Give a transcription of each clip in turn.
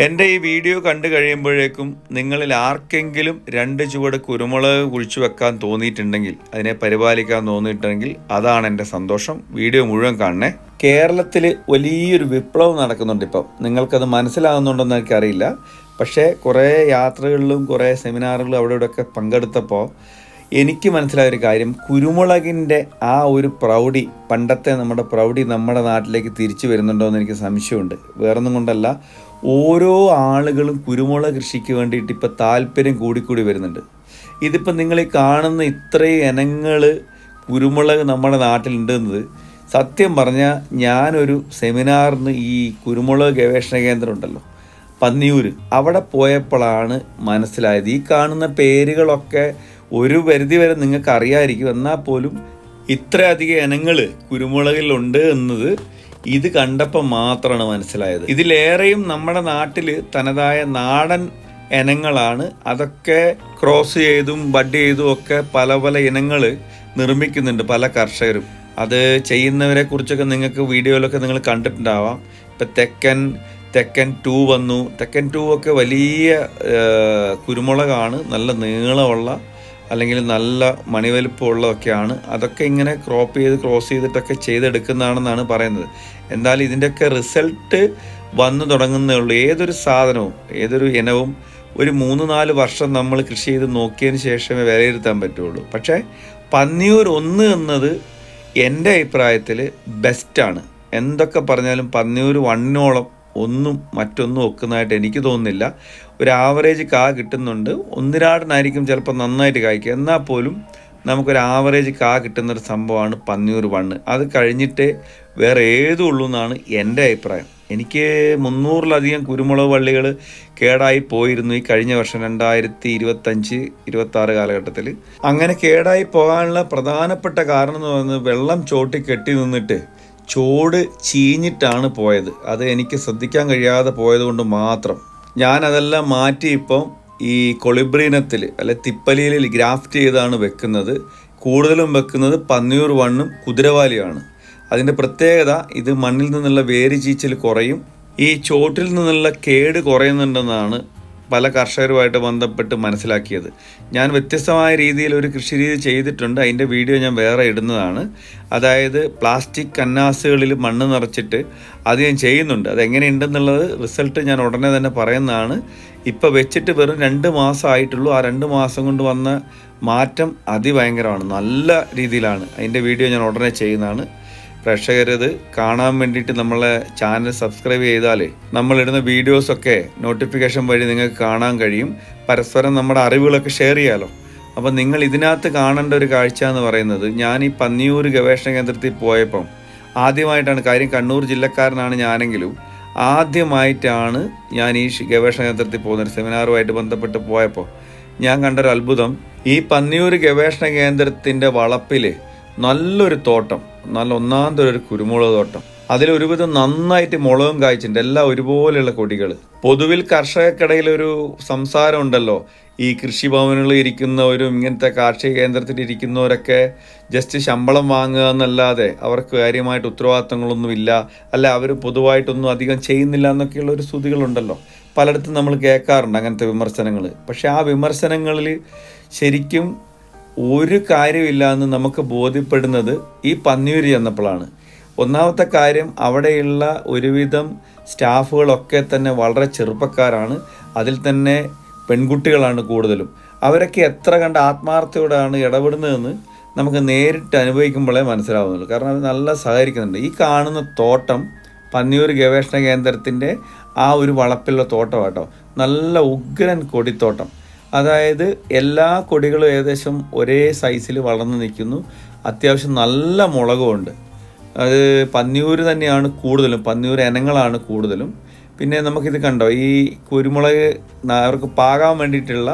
എൻ്റെ ഈ വീഡിയോ കണ്ടു കഴിയുമ്പോഴേക്കും നിങ്ങളിൽ ആർക്കെങ്കിലും 2 ചുവട് കുരുമുളക് കുഴിച്ചു വെക്കാൻ തോന്നിയിട്ടുണ്ടെങ്കിൽ, അതിനെ പരിപാലിക്കാൻ തോന്നിയിട്ടുണ്ടെങ്കിൽ അതാണ് എൻ്റെ സന്തോഷം. വീഡിയോ മുഴുവൻ കാണണേ. കേരളത്തിൽ വലിയൊരു വിപ്ലവം നടക്കുന്നുണ്ട് ഇപ്പം. നിങ്ങൾക്കത് മനസ്സിലാകുന്നുണ്ടെന്ന് എനിക്കറിയില്ല. പക്ഷേ കുറേ യാത്രകളിലും കുറേ സെമിനാറുകളിലും അവിടെ ഇവിടെയൊക്കെ പങ്കെടുത്തപ്പോൾ എനിക്ക് മനസ്സിലായൊരു കാര്യം, കുരുമുളകിൻ്റെ ആ ഒരു പ്രൗഢി, പണ്ടത്തെ നമ്മുടെ പ്രൗഢി നമ്മുടെ നാട്ടിലേക്ക് തിരിച്ചു വരുന്നുണ്ടോ എന്ന് എനിക്ക് സംശയമുണ്ട്. വേറൊന്നും കൊണ്ടല്ല, ഓരോ ആളുകളും കുരുമുളക് കൃഷിക്ക് വേണ്ടിയിട്ട് ഇപ്പോൾ താല്പര്യം കൂടിക്കൂടി വരുന്നുണ്ട്. ഇതിപ്പോൾ നിങ്ങൾ ഈ കാണുന്ന ഇത്രയും ഇനങ്ങൾ കുരുമുളക് നമ്മുടെ നാട്ടിലുണ്ടെന്നത് സത്യം പറഞ്ഞാൽ ഞാനൊരു സെമിനാറിന് ഈ കുരുമുളക് ഗവേഷണ കേന്ദ്രം ഉണ്ടല്ലോ പന്നിയൂർ, അവിടെ പോയപ്പോഴാണ് മനസ്സിലായത്. ഈ കാണുന്ന പേരുകളൊക്കെ ഒരു പരിധി വരെ നിങ്ങൾക്ക് അറിയാമായിരിക്കും, എന്നാൽ പോലും ഇത്രയധികം ഇനങ്ങൾ കുരുമുളകിലുണ്ട് എന്നത് ഇത് കണ്ടപ്പോൾ മാത്രമാണ് മനസ്സിലായത്. ഇതിലേറെയും നമ്മുടെ നാട്ടിൽ തനതായ നാടൻ ഇനങ്ങളാണ്. അതൊക്കെ ക്രോസ് ചെയ്തും ബഡ് ചെയ്തും ഒക്കെ പല പല ഇനങ്ങൾ നിർമ്മിക്കുന്നുണ്ട് പല കർഷകരും. അത് ചെയ്യുന്നവരെ കുറിച്ചൊക്കെ നിങ്ങൾക്ക് വീഡിയോയിലൊക്കെ നിങ്ങൾ കണ്ടിട്ടുണ്ടാവാം. ഇപ്പം തെക്കൻ 2 വന്നു. തെക്കൻ 2 ഒക്കെ വലിയ കുരുമുളകാണ്, നല്ല നീളമുള്ള അല്ലെങ്കിൽ നല്ല മണിവലിപ്പമുള്ളതൊക്കെയാണ്. അതൊക്കെ ഇങ്ങനെ ക്രോസ് ചെയ്തിട്ടൊക്കെ ചെയ്തെടുക്കുന്നതാണെന്നാണ് പറയുന്നത്. എന്തായാലും ഇതിൻ്റെയൊക്കെ റിസൾട്ട് വന്നു തുടങ്ങുന്നേ ഉള്ളൂ. ഏതൊരു സാധനവും ഏതൊരു ഇനവും ഒരു 3-4 വർഷം നമ്മൾ കൃഷി ചെയ്ത് നോക്കിയതിന് ശേഷമേ വിലയിരുത്താൻ പറ്റുള്ളൂ. പക്ഷേ പന്നിയൂർ 1 എന്നത് എൻ്റെ അഭിപ്രായത്തിൽ ബെസ്റ്റാണ്. എന്തൊക്കെ പറഞ്ഞാലും പന്നിയൂർ 1നോളം മറ്റൊന്നും ഒക്കുന്നതായിട്ട് എനിക്ക് തോന്നുന്നില്ല. ഒരു ആവറേജ് കാ കിട്ടുന്നുണ്ട്. ഒന്നിരാടനായിരിക്കും ചിലപ്പോൾ നന്നായിട്ട് കായ്ക്കുക, എന്നാൽ പോലും നമുക്കൊരു ആവറേജ് കാ കിട്ടുന്നൊരു സംഭവമാണ് പന്നിയൂർ 1. അത് കഴിഞ്ഞിട്ടേ വേറെ ഏതും ഉള്ളൂ എന്നാണ് എൻ്റെ അഭിപ്രായം. എനിക്ക് 300-ലധികം കുരുമുളക് വള്ളികൾ കേടായി പോയിരുന്നു ഈ കഴിഞ്ഞ വർഷം 2025-26 കാലഘട്ടത്തിൽ. അങ്ങനെ കേടായി പോകാനുള്ള പ്രധാനപ്പെട്ട കാരണം എന്ന് പറയുന്നത് വെള്ളം ചോട്ടി കെട്ടി നിന്നിട്ട് ചോട് ചീഞ്ഞിട്ടാണ് പോയത്. അത് എനിക്ക് ശ്രദ്ധിക്കാൻ കഴിയാതെ പോയത് കൊണ്ട് മാത്രം ഞാനതെല്ലാം മാറ്റി ഇപ്പം ഈ കൊളിബ്രീനത്തിൽ അല്ലെ തിപ്പലിയിൽ ഗ്രാഫ്റ്റ് ചെയ്താണ് വെക്കുന്നത്. കൂടുതലും വെക്കുന്നത് പന്നിയൂർ 1ഉം കുതിരവാലിയാണ്. അതിൻ്റെ പ്രത്യേകത, ഇത് മണ്ണിൽ നിന്നുള്ള വേര് ചീച്ചൽ കുറയും, ഈ ചോട്ടിൽ നിന്നുള്ള കേട് കുറയുന്നുണ്ടെന്നാണ് പല കർഷകരുമായിട്ട് ബന്ധപ്പെട്ട് മനസ്സിലാക്കിയത്. ഞാൻ വ്യത്യസ്തമായ രീതിയിൽ ഒരു കൃഷി രീതി ചെയ്തിട്ടുണ്ട്. അതിൻ്റെ വീഡിയോ ഞാൻ വേറെ ഇടുന്നതാണ്. അതായത് പ്ലാസ്റ്റിക് കന്നാസുകളിൽ മണ്ണ് നിറച്ചിട്ട് അത് ഞാൻ ചെയ്യുന്നുണ്ട്. അതെങ്ങനെയുണ്ടെന്നുള്ളത് റിസൾട്ട് ഞാൻ ഉടനെ തന്നെ പറയുന്നതാണ്. ഇപ്പോൾ വെച്ചിട്ട് വെറും 2 മാസം ആയിട്ടുള്ളൂ. ആ 2 മാസം കൊണ്ട് വന്ന മാറ്റം അതിഭയങ്കരമാണ്, നല്ല രീതിയിലാണ്. അതിൻ്റെ വീഡിയോ ഞാൻ ഉടനെ ചെയ്യുന്നതാണ്. പ്രേക്ഷകരത് കാണാൻ വേണ്ടിയിട്ട് നമ്മളെ ചാനൽ സബ്സ്ക്രൈബ് ചെയ്താലേ നമ്മളിടുന്ന വീഡിയോസൊക്കെ നോട്ടിഫിക്കേഷൻ വഴി നിങ്ങൾക്ക് കാണാൻ കഴിയും. പരസ്പരം നമ്മുടെ അറിവുകളൊക്കെ ഷെയർ ചെയ്യാമല്ലോ. അപ്പം നിങ്ങൾ ഇതിനകത്ത് കാണേണ്ട ഒരു കാഴ്ച എന്ന് പറയുന്നത്, ഞാൻ ഈ പന്നിയൂർ ഗവേഷണ കേന്ദ്രത്തിൽ പോയപ്പം ആദ്യമായിട്ടാണ്, കാര്യം കണ്ണൂർ ജില്ലക്കാരനാണ് ഞാനെങ്കിലും ആദ്യമായിട്ടാണ് ഞാൻ ഈ ഗവേഷണ കേന്ദ്രത്തിൽ പോകുന്നത്. സെമിനാറുമായിട്ട് ബന്ധപ്പെട്ട് പോയപ്പോൾ ഞാൻ കണ്ടൊരു അത്ഭുതം, ഈ പന്നിയൂർ ഗവേഷണ കേന്ദ്രത്തിൻ്റെ വളപ്പിൽ നല്ലൊരു തോട്ടം, നല്ല ഒന്നാന്തരം ഒരു കുരുമുളക് തോട്ടം. അതിലൊരുവിധം നന്നായിട്ട് മുളകും കായ്ച്ചിട്ടുണ്ട്, എല്ലാം ഒരുപോലെയുള്ള കൊടികൾ. പൊതുവിൽ കർഷകർക്കിടയിലൊരു സംസാരം ഉണ്ടല്ലോ, ഈ കൃഷിഭവനുകളിൽ ഇരിക്കുന്നവരും ഇങ്ങനത്തെ കാർഷിക കേന്ദ്രത്തിൽ ഇരിക്കുന്നവരൊക്കെ ജസ്റ്റ് ശമ്പളം വാങ്ങുക എന്നല്ലാതെ അവർക്ക് കാര്യമായിട്ട് ഉത്തരവാദിത്തങ്ങളൊന്നുമില്ല, അല്ല അവർ പൊതുവായിട്ടൊന്നും അധികം ചെയ്യുന്നില്ല എന്നൊക്കെയുള്ള ഒരു ശ്രുതികളുണ്ടല്ലോ. പലയിടത്തും നമ്മൾ കേൾക്കാറുണ്ട് അങ്ങനത്തെ വിമർശനങ്ങൾ. പക്ഷേ ആ വിമർശനങ്ങളിൽ ശരിക്കും ഒരു കാര്യമില്ല എന്ന് നമുക്ക് ബോധ്യപ്പെടുന്നത് ഈ പന്നിയൂർ ചെന്നപ്പോഴാണ്. ഒന്നാമത്തെ കാര്യം, അവിടെയുള്ള ഒരുവിധം സ്റ്റാഫുകളൊക്കെ തന്നെ വളരെ ചെറുപ്പക്കാരാണ്. അതിൽ തന്നെ പെൺകുട്ടികളാണ് കൂടുതലും. അവരൊക്കെ എത്ര കണ്ട് ആത്മാർത്ഥയോടാണ് ഇടപെടുന്നതെന്ന് നമുക്ക് നേരിട്ട് അനുഭവിക്കുമ്പോഴേ മനസ്സിലാവുന്നുള്ളൂ. കാരണം അത് നല്ല സഹകരിക്കുന്നുണ്ട്. ഈ കാണുന്ന തോട്ടം പന്നിയൂർ ഗവേഷണ കേന്ദ്രത്തിൻ്റെ ആ ഒരു വളപ്പിലുള്ള തോട്ടം കേട്ടോ, നല്ല ഉഗ്രൻ കൊടിത്തോട്ടം. അതായത് എല്ലാ കൊടികളും ഏകദേശം ഒരേ സൈസിൽ വളർന്നു നിൽക്കുന്നു. അത്യാവശ്യം നല്ല മുളകുമുണ്ട്. അത് പന്നിയൂർ തന്നെയാണ് കൂടുതലും, പന്നിയൂർ ഇനങ്ങളാണ് കൂടുതലും. പിന്നെ നമുക്കിത് കണ്ടോ, ഈ കുരുമുളക് അവർക്ക് പാകാൻ വേണ്ടിയിട്ടുള്ള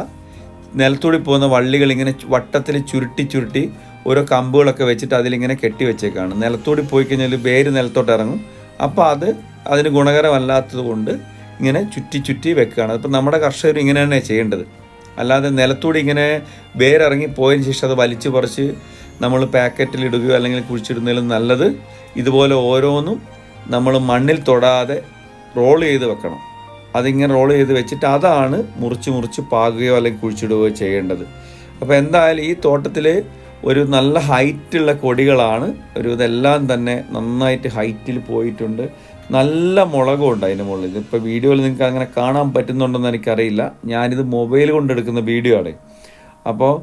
നിലത്തൂടി പോകുന്ന വള്ളികൾ ഇങ്ങനെ വട്ടത്തിൽ ചുരുട്ടി ഓരോ കമ്പുകളൊക്കെ വെച്ചിട്ട് അതിലിങ്ങനെ കെട്ടി വെച്ചേക്കാണ്. നിലത്തൂടി പോയി കഴിഞ്ഞാൽ വേര് നിലത്തോട്ട് ഇറങ്ങും. അപ്പോൾ അതിന് ഗുണകരമല്ലാത്തത് കൊണ്ട് ഇങ്ങനെ ചുറ്റി വെക്കുകയാണ്. അതിപ്പോൾ നമ്മുടെ കർഷകർ ഇങ്ങനെ തന്നെ ചെയ്യേണ്ടത്. അല്ലാതെ നിലത്തൂടി ഇങ്ങനെ വേരിറങ്ങി പോയതിന് ശേഷം അത് വലിച്ചു പറിച്ച് നമ്മൾ പാക്കറ്റിലിടുകയോ അല്ലെങ്കിൽ കുഴിച്ചിടുന്നതിലും നല്ലത് ഇതുപോലെ ഓരോന്നും നമ്മൾ മണ്ണിൽ തൊടാതെ റോൾ ചെയ്ത് വെക്കണം. അതിങ്ങനെ റോൾ ചെയ്ത് വെച്ചിട്ട് അതാണ് മുറിച്ച് പാകുകയോ അല്ലെങ്കിൽ കുഴിച്ചിടുകയോ ചെയ്യേണ്ടത്. അപ്പോൾ എന്തായാലും ഈ തോട്ടത്തിൽ ഒരു നല്ല ഹൈറ്റുള്ള കൊടികളാണ്. ഇതെല്ലാം തന്നെ നന്നായിട്ട് ഹൈറ്റിൽ പോയിട്ടുണ്ട്. നല്ല മുളകുണ്ട് അതിൻ്റെ മുകളിൽ. ഇതിപ്പോൾ വീഡിയോയിൽ നിങ്ങൾക്ക് അങ്ങനെ കാണാൻ പറ്റുന്നുണ്ടെന്ന് എനിക്കറിയില്ല. ഞാനിത് മൊബൈൽ കൊണ്ടെടുക്കുന്ന വീഡിയോ ആണ്. അപ്പോൾ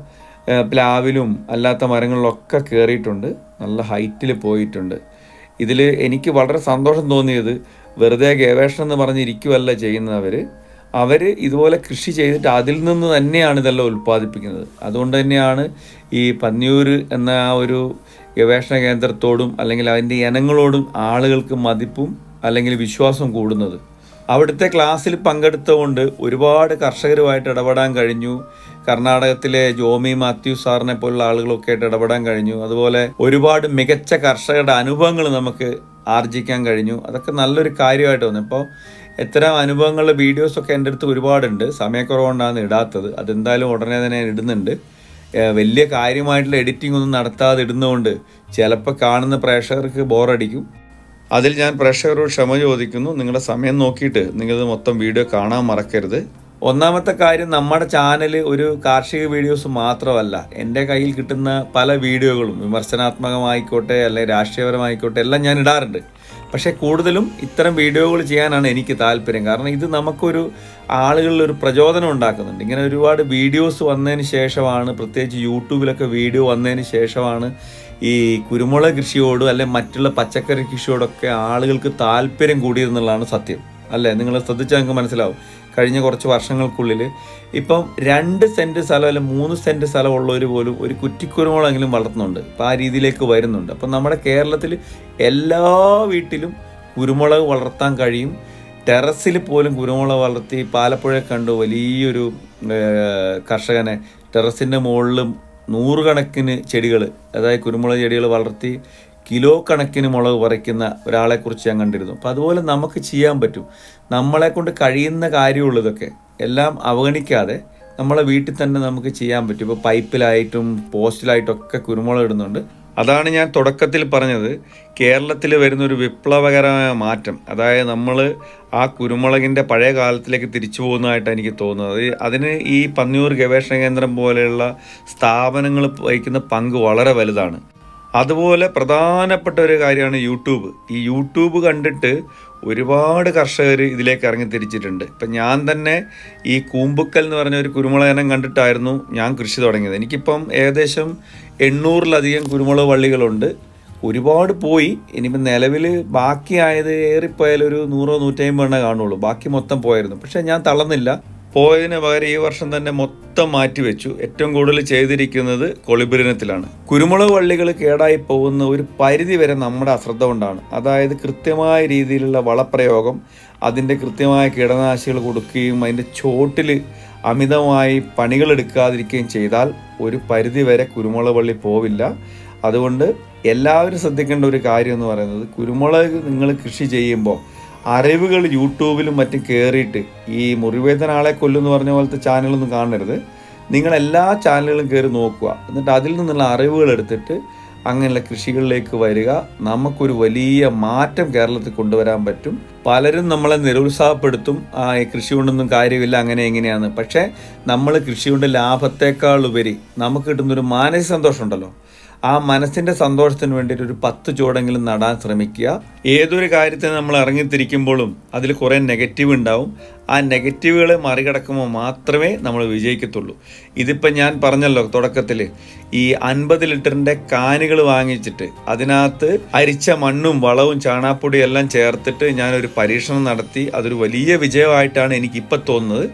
പ്ലാവിലും അല്ലാത്ത മരങ്ങളിലൊക്കെ കയറിയിട്ടുണ്ട്, നല്ല ഹൈറ്റിൽ പോയിട്ടുണ്ട്. ഇതിൽ എനിക്ക് വളരെ സന്തോഷം തോന്നിയത് വെറുതെ ഗവേഷണം എന്ന് പറഞ്ഞിരിക്കുവല്ല ചെയ്യുന്നവർ. അവർ ഇതുപോലെ കൃഷി ചെയ്തിട്ട് അതിൽ നിന്ന് തന്നെയാണ് ഇതെല്ലാം ഉൽപ്പാദിപ്പിക്കുന്നത്. അതുകൊണ്ട് തന്നെയാണ് ഈ പന്നിയൂർ എന്ന ആ ഒരു ഗവേഷണ കേന്ദ്രത്തോടും അല്ലെങ്കിൽ അതിൻ്റെ ഇനങ്ങളോടും ആളുകൾക്ക് മതിപ്പും അല്ലെങ്കിൽ വിശ്വാസം കൂടുന്നത്. അവിടുത്തെ ക്ലാസ്സിൽ പങ്കെടുത്തുകൊണ്ട് ഒരുപാട് കർഷകരുമായിട്ട് ഇടപെടാൻ കഴിഞ്ഞു. കർണാടകത്തിലെ ജോമി മാത്യു സാറിനെ പോലുള്ള ആളുകളൊക്കെ ആയിട്ട് ഇടപെടാൻ കഴിഞ്ഞു. അതുപോലെ ഒരുപാട് മികച്ച കർഷകരുടെ അനുഭവങ്ങൾ നമുക്ക് ആർജിക്കാൻ കഴിഞ്ഞു. അതൊക്കെ നല്ലൊരു കാര്യമായിട്ട് തോന്നി. ഇപ്പോൾ ഇത്തരം അനുഭവങ്ങളുടെ വീഡിയോസൊക്കെ എൻ്റെ അടുത്ത് ഒരുപാടുണ്ട്. സമയക്കുറവുകൊണ്ടാണ് ഇടാത്തത്. അതെന്തായാലും ഉടനെ തന്നെ ഇടുന്നുണ്ട്. വലിയ കാര്യമായിട്ടുള്ള എഡിറ്റിംഗ് ഒന്നും നടത്താതെ ഇടുന്നതുകൊണ്ട് ചിലപ്പോൾ കാണുന്ന പ്രേക്ഷകർക്ക് ബോറടിക്കും. അതിൽ ഞാൻ പ്രേക്ഷകരോട് ക്ഷമ ചോദിക്കുന്നു. നിങ്ങളുടെ സമയം നോക്കിയിട്ട് നിങ്ങളിത് മൊത്തം വീഡിയോ കാണാൻ മറക്കരുത്. ഒന്നാമത്തെ കാര്യം, നമ്മുടെ ചാനൽ ഒരു കാർഷിക വീഡിയോസ് മാത്രമല്ല. എൻ്റെ കയ്യിൽ കിട്ടുന്ന പല വീഡിയോകളും വിമർശനാത്മകമായിക്കോട്ടെ അല്ലെങ്കിൽ രാഷ്ട്രീയപരമായിക്കോട്ടെ എല്ലാം ഞാൻ ഇടാറുണ്ട്. പക്ഷേ കൂടുതലും ഇത്തരം വീഡിയോകൾ ചെയ്യാനാണ് എനിക്ക് താല്പര്യം. കാരണം ഇത് നമുക്കൊരു ആളുകളിൽ ഒരു പ്രചോദനം ഉണ്ടാക്കുന്നുണ്ട്. ഇങ്ങനെ ഒരുപാട് വീഡിയോസ് വന്നതിന് ശേഷമാണ്, പ്രത്യേകിച്ച് യൂട്യൂബിലൊക്കെ വീഡിയോ വന്നതിന് ശേഷമാണ് ഈ കുരുമുളക് കൃഷിയോടും അല്ലെങ്കിൽ മറ്റുള്ള പച്ചക്കറി കൃഷിയോടൊക്കെ ആളുകൾക്ക് താല്പര്യം കൂടിയെന്നുള്ളതാണ് സത്യം. അല്ലേ? നിങ്ങൾ ശ്രദ്ധിച്ചാൽ നിങ്ങൾക്ക് മനസ്സിലാവും. കഴിഞ്ഞ കുറച്ച് വർഷങ്ങൾക്കുള്ളിൽ ഇപ്പം 2 സെൻറ്റ് സ്ഥലം അല്ലെങ്കിൽ 3 സെൻറ്റ് സ്ഥലമുള്ളവർ പോലും ഒരു കുറ്റിക്കുരുമുളകെങ്കിലും വളർത്തുന്നുണ്ട്. അപ്പോൾ ആ രീതിയിലേക്ക് വരുന്നുണ്ട്. അപ്പം നമ്മുടെ കേരളത്തിൽ എല്ലാ വീട്ടിലും കുരുമുളക് വളർത്താൻ കഴിയും. ടെറസിൽ പോലും കുരുമുളക് വളർത്തി ആലപ്പുഴ കണ്ടു വലിയൊരു കർഷകനെ ടെറസിൻ്റെ മുകളിലും 100 കണക്കിന് ചെടികൾ, അതായത് കുരുമുളക് ചെടികൾ വളർത്തി കിലോ കണക്കിന് മുളക് പറിക്കുന്ന ഒരാളെക്കുറിച്ച് ഞാൻ കണ്ടിരുന്നു. അപ്പോൾ അതുപോലെ നമുക്ക് ചെയ്യാൻ പറ്റും. നമ്മളെ കൊണ്ട് കഴിയുന്ന കാര്യമുള്ളതൊക്കെ എല്ലാം അവഗണിക്കാതെ നമ്മളെ വീട്ടിൽ തന്നെ നമുക്ക് ചെയ്യാൻ പറ്റും. ഇപ്പോൾ പൈപ്പിലായിട്ടും പോസ്റ്റിലായിട്ടൊക്കെ കുരുമുളക് ഇടുന്നുണ്ട്. അതാണ് ഞാൻ തുടക്കത്തിൽ പറഞ്ഞത്, കേരളത്തിൽ വരുന്നൊരു വിപ്ലവകരമായ മാറ്റം. അതായത് നമ്മൾ ആ കുരുമുളകിൻ്റെ പഴയ കാലത്തിലേക്ക് തിരിച്ചു പോകുന്നതായിട്ടാണ് എനിക്ക് തോന്നുന്നത്. അതിന് ഈ പന്നിയൂർ ഗവേഷണ കേന്ദ്രം പോലെയുള്ള സ്ഥാപനങ്ങൾ വഹിക്കുന്ന പങ്ക് വളരെ വലുതാണ്. അതുപോലെ പ്രധാനപ്പെട്ട ഒരു കാര്യമാണ് യൂട്യൂബ്. ഈ യൂട്യൂബ് കണ്ടിട്ട് ഒരുപാട് കർഷകർ ഇതിലേക്ക് ഇറങ്ങി തിരിച്ചിട്ടുണ്ട്. ഇപ്പം ഞാൻ തന്നെ ഈ കൂമ്പുക്കൽ എന്ന് പറഞ്ഞ ഒരു കുരുമുളക് ഇനം കണ്ടിട്ടായിരുന്നു ഞാൻ കൃഷി തുടങ്ങിയത്. എനിക്കിപ്പം ഏകദേശം 800-ലധികം കുരുമുളക് വള്ളികളുണ്ട്. ഒരുപാട് പോയി. ഇനിയിപ്പോൾ നിലവിൽ ബാക്കിയായത് ഏറിപ്പോയാൽ ഒരു 100-150 കാണുള്ളൂ. ബാക്കി മൊത്തം പോയായിരുന്നു. പക്ഷേ ഞാൻ തളർന്നില്ല. പോയതിന് പകരം ഈ വർഷം തന്നെ മൊത്തം മാറ്റിവെച്ചു. ഏറ്റവും കൂടുതൽ ചെയ്തിരിക്കുന്നത് കൊളിബുരിനത്തിലാണ്. കുരുമുളക് വള്ളികൾ കേടായി പോകുന്ന ഒരു പരിധി വരെ നമ്മുടെ അശ്രദ്ധ കൊണ്ടാണ്. അതായത് കൃത്യമായ രീതിയിലുള്ള വളപ്രയോഗം, അതിൻ്റെ കൃത്യമായ കീടനാശിനികൾ കൊടുക്കുകയും അതിൻ്റെ ചോട്ടിൽ അമിതമായി പണികളെടുക്കാതിരിക്കുകയും ചെയ്താൽ ഒരു പരിധി വരെ കുരുമുളക് വള്ളി പോവില്ല. അതുകൊണ്ട് എല്ലാവരും ശ്രദ്ധിക്കേണ്ട ഒരു കാര്യം എന്ന് പറയുന്നത്, കുരുമുളക് നിങ്ങൾ കൃഷി ചെയ്യുമ്പോൾ അറിവുകൾ യൂട്യൂബിലും മറ്റും കയറിയിട്ട് ഈ മുറിവേദന ആളെ കൊല്ലുമെന്ന് പറഞ്ഞ പോലത്തെ ചാനലൊന്നും കാണരുത്. നിങ്ങളെല്ലാ ചാനലുകളും കയറി നോക്കുക. എന്നിട്ട് അതിൽ നിന്നുള്ള അറിവുകൾ എടുത്തിട്ട് അങ്ങനെയുള്ള കൃഷികളിലേക്ക് വരിക. നമുക്കൊരു വലിയ മാറ്റം കേരളത്തിൽ കൊണ്ടുവരാൻ പറ്റും. പലരും നമ്മളെ നിരുത്സാഹപ്പെടുത്തും, കൃഷി കൊണ്ടൊന്നും കാര്യമില്ല അങ്ങനെ എങ്ങനെയാണ്. പക്ഷേ നമ്മൾ കൃഷി കൊണ്ട് ലാഭത്തേക്കാൾ ഉപരി നമുക്ക് കിട്ടുന്നൊരു മാനസിക സന്തോഷം ഉണ്ടല്ലോ, ആ മനസ്സിൻ്റെ സന്തോഷത്തിന് വേണ്ടിയിട്ട് ഒരു 10 ചുവടെങ്കിലും നടാൻ ശ്രമിക്കുക. ഏതൊരു കാര്യത്തിന് നമ്മൾ ഇറങ്ങിത്തിരിക്കുമ്പോഴും അതിൽ കുറേ നെഗറ്റീവ് ഉണ്ടാവും. ആ നെഗറ്റീവുകളെ മറികടക്കുമ്പോൾ മാത്രമേ നമ്മൾ വിജയിക്കത്തുള്ളൂ. ഇതിപ്പോൾ ഞാൻ പറഞ്ഞല്ലോ തുടക്കത്തിൽ, ഈ 50 ലിറ്ററിൻ്റെ കാനുകൾ വാങ്ങിച്ചിട്ട് അതിനകത്ത് അരിച്ച മണ്ണും വളവും ചാണാപ്പൊടിയും എല്ലാം ചേർത്തിട്ട് ഞാനൊരു പരീക്ഷണം നടത്തി. അതൊരു വലിയ വിജയമായിട്ടാണ് എനിക്കിപ്പോൾ തോന്നുന്നത്.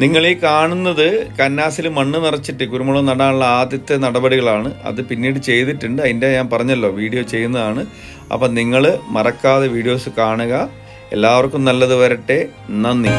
നിങ്ങൾ ഈ കാണുന്നത് കന്നാസിൽ മണ്ണ് നിറച്ചിട്ട് കുരുമുളക് നടാനുള്ള ആദ്യത്തെ നടപടികളാണ്. അത് പിന്നീട് ചെയ്തിട്ടുണ്ട്. അതിൻ്റെ ഞാൻ പറഞ്ഞല്ലോ വീഡിയോ ചെയ്യുന്നതാണ്. അപ്പം നിങ്ങൾ മറക്കാതെ വീഡിയോസ് കാണുക. എല്ലാവർക്കും നല്ലത് വരട്ടെ. നന്ദി.